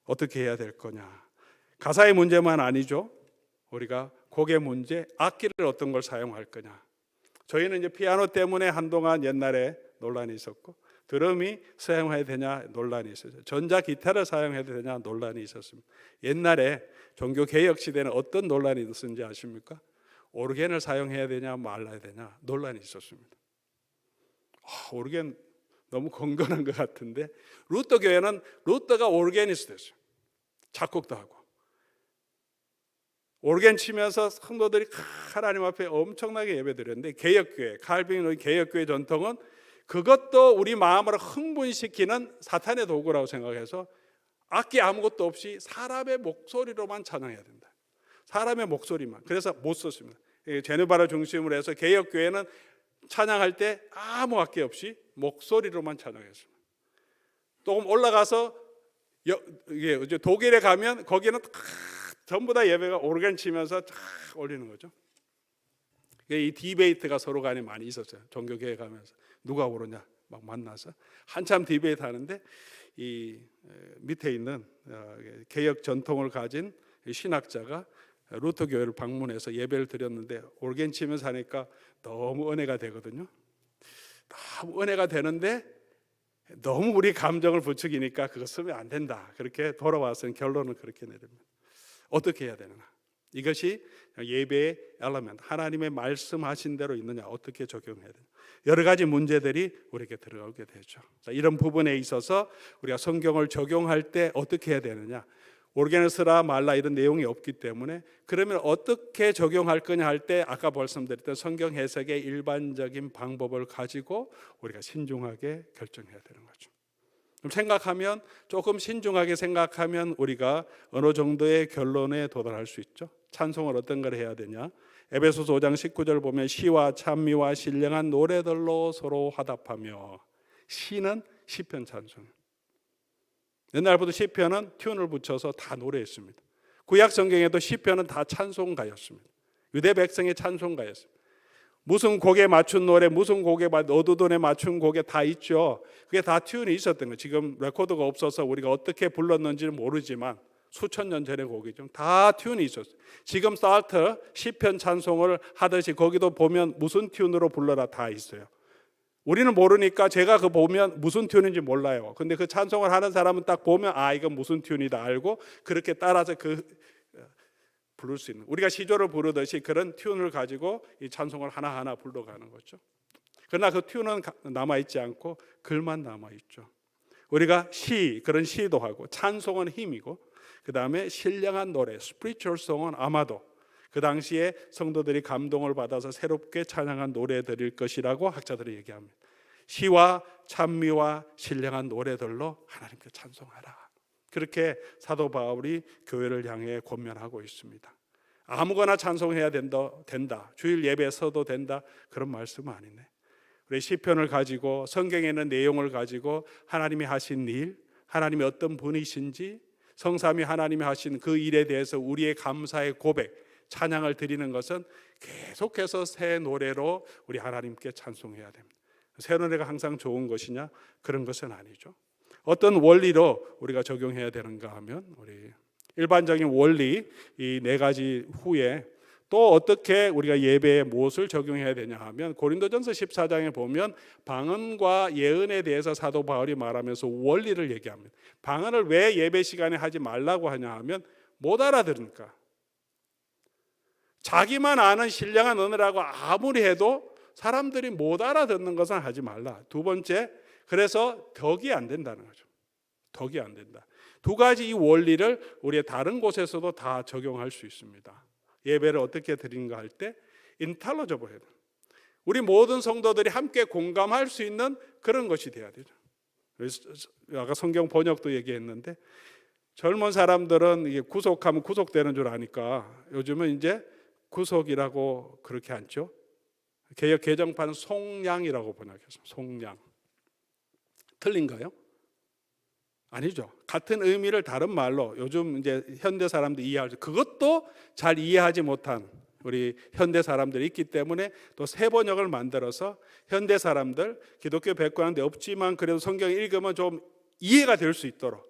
어떻게 해야 될 거냐? 가사의 문제만 아니죠. 우리가 곡의 문제, 악기를 어떤 걸 사용할 거냐. 저희는 이제 피아노 때문에 한동안 옛날에 논란이 있었고, 드럼이 사용해야 되냐 논란이 있었어요. 전자 기타를 사용해야 되냐 논란이 있었습니다. 옛날에 종교 개혁 시대는 어떤 논란이 있었는지 아십니까? 오르겐을 사용해야 되냐 말아야 되냐 논란이 있었습니다. 오르겐 너무 건건한 것 같은데, 루터 교회는 루터가 오르게니스트였어요. 작곡도 하고 오르겐 치면서 성도들이 하나님 앞에 엄청나게 예배드렸는데, 개혁교회, 칼빈의 개혁교회 전통은 그것도 우리 마음을 흥분시키는 사탄의 도구라고 생각해서 악기 아무것도 없이 사람의 목소리로만 찬양해야 된다. 사람의 목소리만. 그래서 못 썼습니다. 제네바를 중심으로 해서 개혁교회는 찬양할 때 아무 악기 없이 목소리로만 찬양했습니다. 조금 올라가서 독일에 가면 거기는 전부 다 예배가 오르간 치면서 쫙 올리는 거죠. 이 디베이트가 서로 간에 많이 있었어요. 종교교회 가면서 누가 오르냐 막 만나서 한참 디베이트 하는데, 이 밑에 있는 개혁 전통을 가진 신학자가 루터 교회를 방문해서 예배를 드렸는데 오르겐 치면서 하니까 너무 은혜가 되거든요. 너무 은혜가 되는데 너무 우리 감정을 부추기니까 그거 쓰면 안 된다. 그렇게 돌아와서 결론을 그렇게 내립니다. 어떻게 해야 되느냐? 이것이 예배의 엘리멘트, 하나님의 말씀하신 대로 있느냐, 어떻게 적용해야 되냐, 여러 가지 문제들이 우리에게 들어오게 되죠. 이런 부분에 있어서 우리가 성경을 적용할 때 어떻게 해야 되느냐, 오르겐을 쓰라 말라 이런 내용이 없기 때문에, 그러면 어떻게 적용할 거냐 할 때 아까 말씀드렸던 성경 해석의 일반적인 방법을 가지고 우리가 신중하게 결정해야 되는 거죠. 생각하면, 조금 신중하게 생각하면 우리가 어느 정도의 결론에 도달할 수 있죠. 찬송을 어떤 걸 해야 되냐, 에베소서 5장 19절 보면 시와 찬미와 신령한 노래들로 서로 화답하며, 시는 시편 찬송. 옛날부터 시편은 튠을 붙여서 다 노래했습니다. 구약 성경에도 시편은 다 찬송가였습니다. 유대 백성의 찬송가였습니다. 무슨 곡에 맞춘 노래, 무슨 곡에 어두돈에 맞춘 곡에 다 있죠. 그게 다 튠이 있었던 거예요. 지금 레코드가 없어서 우리가 어떻게 불렀는지는 모르지만 수천 년 전의 곡이죠. 다 튠이 있었어요. 지금 살터 시편 찬송을 하듯이 거기도 보면 무슨 튠으로 불러라 다 있어요. 우리는 모르니까 제가 그 보면 무슨 튠인지 몰라요. 근데 그 찬송을 하는 사람은 딱 보면 이건 무슨 튠이다 알고 그렇게 따라서 부를 수 있는, 우리가 시조를 부르듯이 그런 튠을 가지고 이 찬송을 하나하나 불러가는 거죠. 그러나 그 튠은 남아있지 않고 글만 남아있죠. 우리가 그런 시도 하고, 찬송은 힘이고, 그 다음에 신령한 노래, spiritual song은 아마도 그 당시에 성도들이 감동을 받아서 새롭게 찬양한 노래들일 것이라고 학자들이 얘기합니다. 시와 찬미와 신령한 노래들로 하나님께 찬송하라. 그렇게 사도 바울이 교회를 향해 권면하고 있습니다. 아무거나 찬송해야 된다. 주일 예배에 서도 된다. 그런 말씀은 아니네. 우리 시편을 가지고 성경에 있는 내용을 가지고 하나님이 하신 일, 하나님이 어떤 분이신지, 성삼위 하나님이 하신 그 일에 대해서 우리의 감사의 고백, 찬양을 드리는 것은 계속해서 새 노래로 우리 하나님께 찬송해야 됩니다. 새 노래가 항상 좋은 것이냐? 그런 것은 아니죠. 어떤 원리로 우리가 적용해야 되는가 하면 우리 일반적인 원리 이 네 가지 후에 또 어떻게 우리가 예배에 무엇을 적용해야 되냐 하면 고린도전서 14장에 보면 방언과 예언에 대해서 사도 바울이 말하면서 원리를 얘기합니다. 방언을 왜 예배 시간에 하지 말라고 하냐 하면 못 알아들으니까. 자기만 아는 신령한 언어라고 아무리 해도 사람들이 못 알아듣는 것은 하지 말라. 두 번째, 그래서 덕이 안 된다는 거죠. 덕이 안 된다. 두 가지 이 원리를 우리의 다른 곳에서도 다 적용할 수 있습니다. 예배를 어떻게 드리는가 할 때 인텔리저블 해야 돼요. 우리 모든 성도들이 함께 공감할 수 있는 그런 것이 돼야 되죠. 아까 성경 번역도 얘기했는데 젊은 사람들은 이게 구속하면 구속되는 줄 아니까 요즘은 이제 구속이라고 그렇게 않죠. 개역 개정판 속량이라고 번역했습니다. 속량. 틀린가요? 아니죠. 같은 의미를 다른 말로 요즘 이제 현대 사람들이 이해할 수, 그것도 잘 이해하지 못한 우리 현대 사람들이 있기 때문에 또 새 번역을 만들어서 현대 사람들 기독교 백과는데 없지만 그래도 성경 읽으면 좀 이해가 될 수 있도록,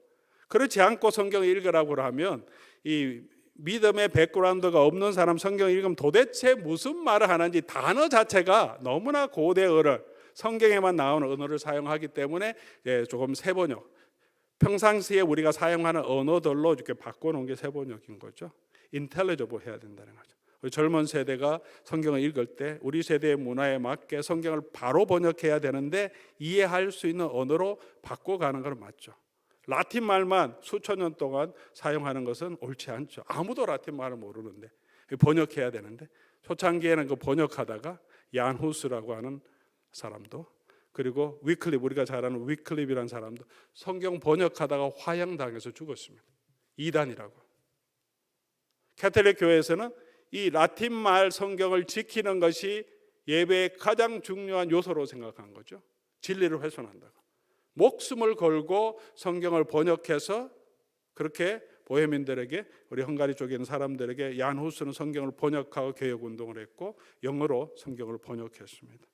그렇지 않고 성경을 읽으라고 하면 이 믿음의 백그라운드가 없는 사람 성경을 읽으면 도대체 무슨 말을 하는지 단어 자체가 너무나 고대어를 성경에만 나오는 언어를 사용하기 때문에 조금 새 번역, 평상시에 우리가 사용하는 언어들로 이렇게 바꿔놓은 게 새 번역인 거죠. 인텔리저블 해야 된다는 거죠. 우리 젊은 세대가 성경을 읽을 때 우리 세대의 문화에 맞게 성경을 바로 번역해야 되는데 이해할 수 있는 언어로 바꿔가는 건 맞죠. 라틴 말만 수천 년 동안 사용하는 것은 옳지 않죠. 아무도 라틴 말을 모르는데 번역해야 되는데 초창기에는 그 번역하다가 얀 후스라고 하는 사람도, 그리고 위클립, 우리가 잘 아는 위클립이라는 사람도 성경 번역하다가 화형당해서 죽었습니다. 이단이라고. 캐톨릭 교회에서는 이 라틴 말 성경을 지키는 것이 예배의 가장 중요한 요소로 생각한 거죠. 진리를 훼손한다고. 목숨을 걸고 성경을 번역해서 그렇게 보헤민들에게, 우리 헝가리 쪽에 있는 사람들에게 얀 후스는 성경을 번역하고 개혁운동을 했고 영어로 성경을 번역했습니다.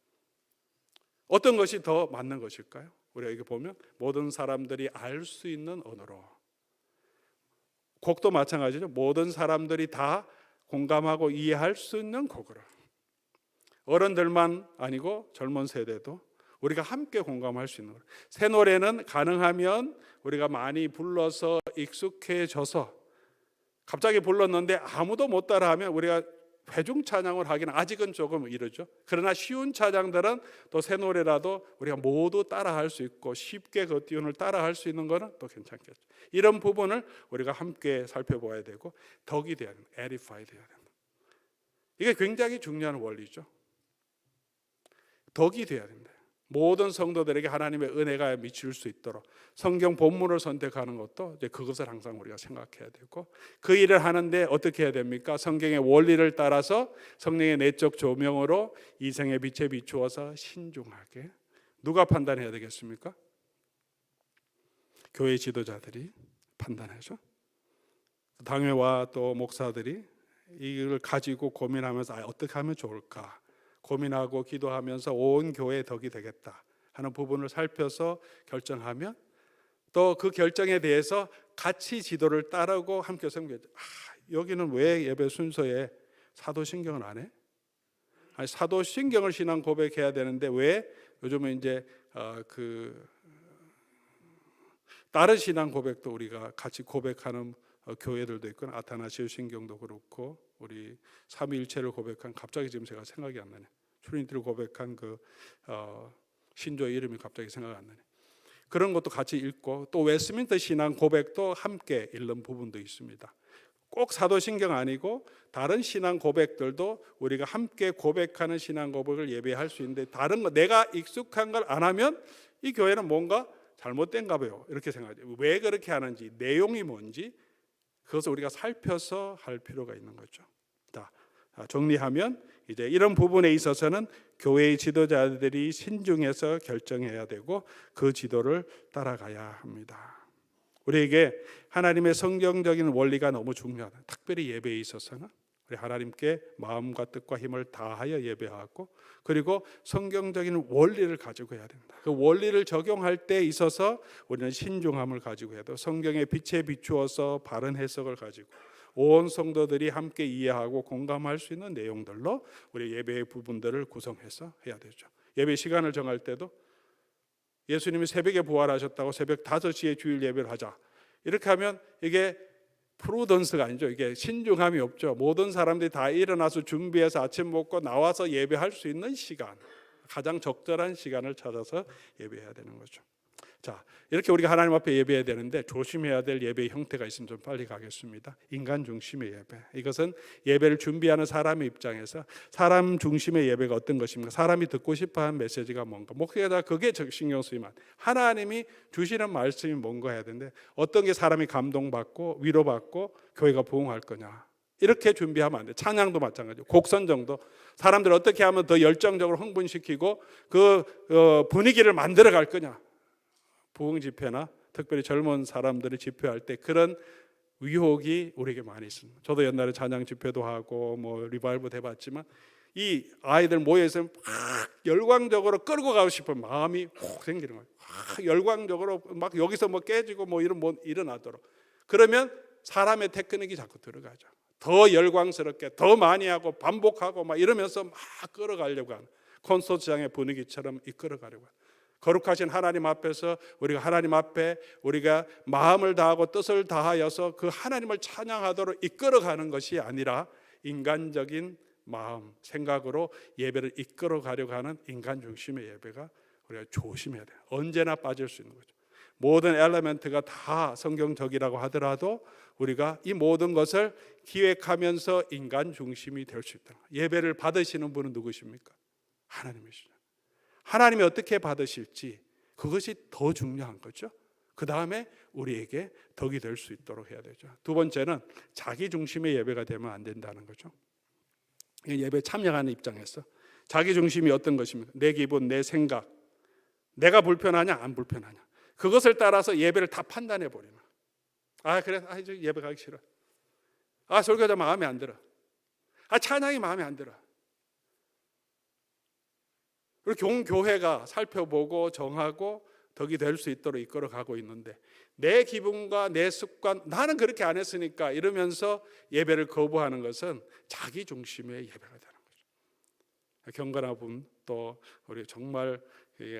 어떤 것이 더 맞는 것일까요? 우리가 이렇게 보면 모든 사람들이 알 수 있는 언어로. 곡도 마찬가지죠. 모든 사람들이 다 공감하고 이해할 수 있는 곡으로. 어른들만 아니고 젊은 세대도 우리가 함께 공감할 수 있는 거예요. 새 노래는 가능하면 우리가 많이 불러서 익숙해져서 갑자기 불렀는데 아무도 못 따라하면 우리가 회중 찬양을 하기는 아직은 조금 이르죠. 그러나 쉬운 찬양들은 또 새 노래라도 우리가 모두 따라할 수 있고 쉽게 그 띄운을 따라할 수 있는 거는 또 괜찮겠죠. 이런 부분을 우리가 함께 살펴봐야 되고 덕이 돼야 된다. edify 돼야 된다. 이게 굉장히 중요한 원리죠. 덕이 돼야 된다. 모든 성도들에게 하나님의 은혜가 미칠 수 있도록 성경 본문을 선택하는 것도 이제 그것을 항상 우리가 생각해야 되고, 그 일을 하는데 어떻게 해야 됩니까? 성경의 원리를 따라서 성령의 내적 조명으로 이생의 빛에 비추어서 신중하게. 누가 판단해야 되겠습니까? 교회 지도자들이 판단하죠. 당회와 또 목사들이 이걸 가지고 고민하면서 어떻게 하면 좋을까 고민하고 기도하면서 온 교회의 덕이 되겠다 하는 부분을 살펴서 결정하면 또 그 결정에 대해서 같이 지도를 따르고 함께 섬겨야죠. 여기는 왜 예배 순서에 사도신경을 안 해? 아니, 사도신경을 신앙 고백해야 되는데 왜 요즘은 이제 다른 신앙 고백도 우리가 같이 고백하는 교회들도 있고, 아타나시오 신경도 그렇고 우리 삼위일체를 고백한, 갑자기 지금 제가 생각이 안 나네. 트리니티를 고백한 그 신조의 이름이 갑자기 생각이 안 나네. 그런 것도 같이 읽고 또 웨스민스터 신앙 고백도 함께 읽는 부분도 있습니다. 꼭 사도신경 아니고 다른 신앙 고백들도 우리가 함께 고백하는 신앙 고백을 예배할 수 있는데, 다른 거 내가 익숙한 걸 안 하면 이 교회는 뭔가 잘못된가 봐요, 이렇게 생각해요. 왜 그렇게 하는지, 내용이 뭔지 그것을 우리가 살펴서 할 필요가 있는 거죠. 자, 정리하면 이제 이런 부분에 있어서는 교회의 지도자들이 신중해서 결정해야 되고 그 지도를 따라가야 합니다. 우리에게 하나님의 성경적인 원리가 너무 중요하다. 특별히 예배에 있어서는 우리 하나님께 마음과 뜻과 힘을 다하여 예배하고, 그리고 성경적인 원리를 가지고 해야 된다. 그 원리를 적용할 때 있어서 우리는 신중함을 가지고 해야 되고, 성경의 빛에 비추어서 바른 해석을 가지고 온 성도들이 함께 이해하고 공감할 수 있는 내용들로 우리 예배의 부분들을 구성해서 해야 되죠. 예배 시간을 정할 때도 예수님이 새벽에 부활하셨다고 새벽 5시에 주일 예배를 하자, 이렇게 하면 이게 프루던스가 아니죠. 이게 신중함이 없죠. 모든 사람들이 다 일어나서 준비해서 아침 먹고 나와서 예배할 수 있는 시간, 가장 적절한 시간을 찾아서 예배해야 되는 거죠. 자, 이렇게 우리가 하나님 앞에 예배해야 되는데 조심해야 될 예배의 형태가 있으면 좀 빨리 가겠습니다. 인간 중심의 예배. 이것은 예배를 준비하는 사람의 입장에서 사람 중심의 예배가 어떤 것입니까? 사람이 듣고 싶어하는 메시지가 뭔가, 목회자 그게 신경 쓰이면 하나님이 주시는 말씀이 뭔가 해야 되는데, 어떤 게 사람이 감동받고 위로받고 교회가 부흥할 거냐, 이렇게 준비하면 안 돼. 찬양도 마찬가지고 곡 선정도 사람들 어떻게 하면 더 열정적으로 흥분시키고 그 분위기를 만들어 갈 거냐. 부흥 집회나 특별히 젊은 사람들이 집회할 때 그런 위혹이 우리에게 많이 있습니다. 저도 옛날에 찬양 집회도 하고 뭐 리바이벌도 해봤지만 이 아이들 모여서 막 열광적으로 끌고 가고 싶은 마음이 확 생기는 거예요. 열광적으로 막 여기서 뭐 깨지고 뭐 이런 뭐 일어나도록. 그러면 사람의 테크닉이 자꾸 들어가죠. 더 열광스럽게 더 많이 하고 반복하고 막 이러면서 막 끌어가려고 하는, 콘서트장의 분위기처럼 이끌어가려고 하는. 거룩하신 하나님 앞에서 우리가 하나님 앞에 우리가 마음을 다하고 뜻을 다하여서 그 하나님을 찬양하도록 이끌어가는 것이 아니라 인간적인 마음, 생각으로 예배를 이끌어가려고 하는 인간 중심의 예배가 우리가 조심해야 돼요. 언제나 빠질 수 있는 거죠. 모든 엘리멘트가 다 성경적이라고 하더라도 우리가 이 모든 것을 기획하면서 인간 중심이 될 수 있다. 예배를 받으시는 분은 누구십니까? 하나님이시죠. 하나님이 어떻게 받으실지 그것이 더 중요한 거죠. 그 다음에 우리에게 덕이 될 수 있도록 해야 되죠. 두 번째는 자기 중심의 예배가 되면 안 된다는 거죠. 예배에 참여하는 입장에서 자기 중심이 어떤 것입니까? 내 기분, 내 생각, 내가 불편하냐 안 불편하냐, 그것을 따라서 예배를 다 판단해 버리는. 그래, 이제 예배 가기 싫어. 설교자 마음에 안 들어. 찬양이 마음에 안 들어. 그리고 교회가 살펴보고 정하고 덕이 될 수 있도록 이끌어가고 있는데 내 기분과 내 습관, 나는 그렇게 안 했으니까 이러면서 예배를 거부하는 것은 자기 중심의 예배가 되는 거죠. 경건한 분, 또 우리 정말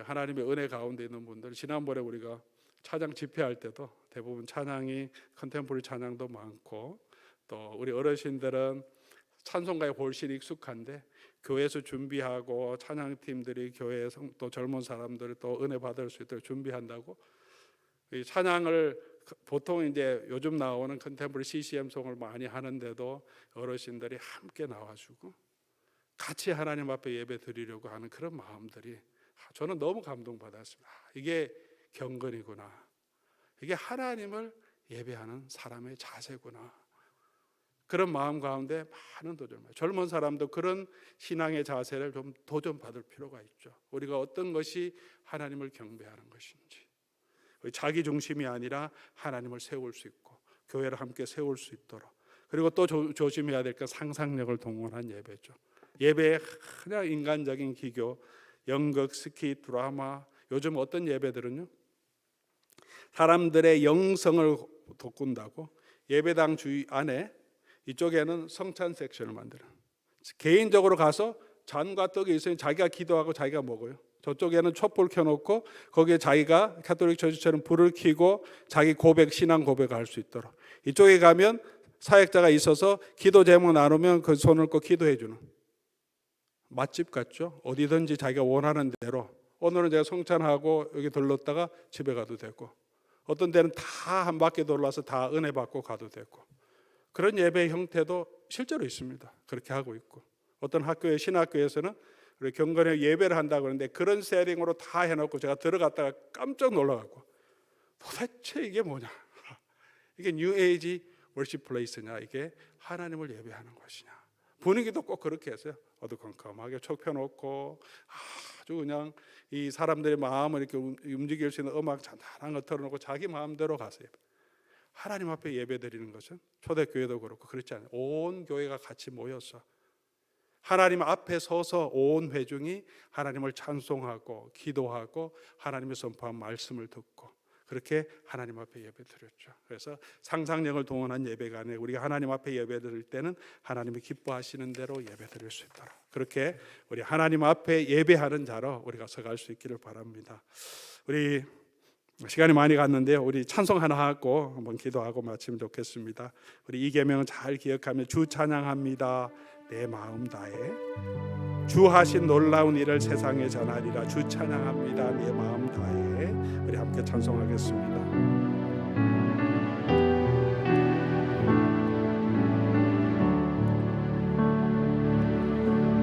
하나님의 은혜 가운데 있는 분들, 지난번에 우리가 찬양 집회할 때도 대부분 찬양이 컨템포러리 찬양도 많고, 또 우리 어르신들은 찬송가에 훨씬 익숙한데 교회에서 준비하고 찬양팀들이 교회에서 또 젊은 사람들이 또 은혜 받을 수 있도록 준비한다고 이 찬양을 보통 이제 요즘 나오는 컨템포러리 CCM송을 많이 하는데도 어르신들이 함께 나와주고 같이 하나님 앞에 예배 드리려고 하는 그런 마음들이 저는 너무 감동받았습니다. 이게 경건이구나. 이게 하나님을 예배하는 사람의 자세구나. 그런 마음 가운데 많은 도전, 젊은 사람도 그런 신앙의 자세를 좀 도전받을 필요가 있죠. 우리가 어떤 것이 하나님을 경배하는 것인지, 자기 중심이 아니라 하나님을 세울 수 있고 교회를 함께 세울 수 있도록. 그리고 또 조심해야 될 건 상상력을 동원한 예배죠. 예배에 그냥 인간적인 기교, 연극, 스키, 드라마, 요즘 어떤 예배들은요, 사람들의 영성을 돋군다고 예배당 주위 안에 이쪽에는 성찬 섹션을 만들어요. 개인적으로 가서 잔과 떡이 있으면 자기가 기도하고 자기가 먹어요. 저쪽에는 촛불 켜놓고 거기에 자기가 가톨릭 처치처럼 불을 켜고 자기 고백, 신앙 고백을 할 수 있도록. 이쪽에 가면 사역자가 있어서 기도 제목 나누면 그 손을 꼭 기도해 주는 맛집 같죠. 어디든지 자기가 원하는 대로, 오늘은 제가 성찬하고 여기 들렀다가 집에 가도 되고, 어떤 데는 다 한 바퀴 돌아서 다 은혜 받고 가도 되고, 그런 예배 형태도 실제로 있습니다. 그렇게 하고 있고, 어떤 학교의 신학교에서는 우리 경건에 예배를 한다고 하는데 그런 세팅으로 다 해놓고 제가 들어갔다가 깜짝 놀라갖고 도대체 이게 뭐냐, 이게 뉴 에이지 월십 플레이스냐, 이게 하나님을 예배하는 것이냐. 분위기도 꼭 그렇게 했어요. 어두컴컴하게 촉 펴놓고 아주 그냥 이 사람들의 마음을 이렇게 움직일 수 있는 음악 잔잔한 거 틀어놓고 자기 마음대로 가세요. 하나님 앞에 예배 드리는 것은 초대교회도 그렇고 그렇지 않아요. 온 교회가 같이 모여서 하나님 앞에 서서 온 회중이 하나님을 찬송하고 기도하고 하나님의 선포한 말씀을 듣고 그렇게 하나님 앞에 예배 드렸죠. 그래서 상상력을 동원한 예배가 아니라 우리가 하나님 앞에 예배 드릴 때는 하나님이 기뻐하시는 대로 예배 드릴 수 있도록, 그렇게 우리 하나님 앞에 예배하는 자로 우리가 서갈 수 있기를 바랍니다. 우리 시간이 많이 갔는데요, 우리 찬송 하나 하고 한번 기도하고 마치면 좋겠습니다. 우리 이 계명은 잘 기억하며 주 찬양합니다 내 마음 다해, 주 하신 놀라운 일을 세상에 전하리라. 주 찬양합니다 내 마음 다해. 우리 함께 찬송하겠습니다.